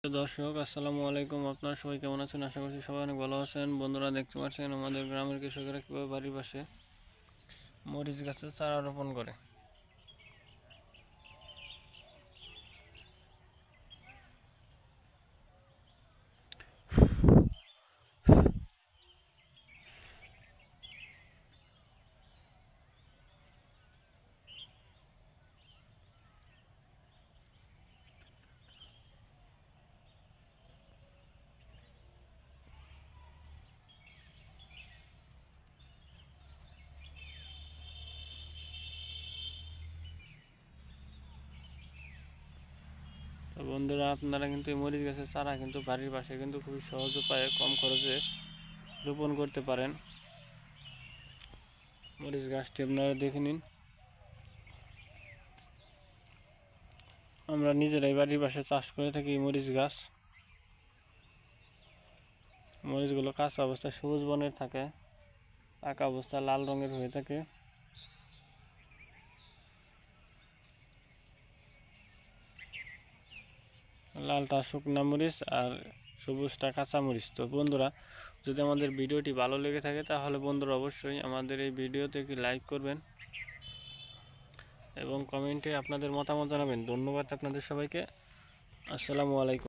দর্শক আসসালামু আলাইকুম। আপনারা সবাই কেমন আছেন? আশা করছি সবাই অনেক ভালো আছেন। বন্ধুরা, দেখতে পাচ্ছেন আমাদের গ্রামের কৃষকেরা কীভাবে বাড়ির পাশে মরিচ গাছের চারা রোপণ করে। তো বন্ধুরা, আপনারা কিন্তু এই মরিচ গাছের চারা কিন্তু বাড়ির পাশে কিন্তু খুবই সহজ উপায়ে কম খরচে রোপণ করতে পারেন। মরিচ গাছটি আপনারা দেখে নিন। আমরা নিজেরাই বাড়ির পাশে চাষ করে থাকি মরিচ গাছ। মরিচগুলো কাঁচা অবস্থায় সবুজ বর্ণের থাকে, পাকা অবস্থায় লাল রঙের হয়ে থাকে। লালটা শুকনা মরিচ আর সবুজটা কাঁচা মরিচ। তো বন্ধুরা, যদি আমাদের ভিডিওটি ভালো লেগে থাকে তাহলে বন্ধুরা অবশ্যই আমাদের এই ভিডিওতে একটি লাইক করবেন এবং কমেন্টে আপনাদের মতামত জানাবেন। ধন্যবাদ আপনাদের সবাইকে। আসসালামু আলাইকুম।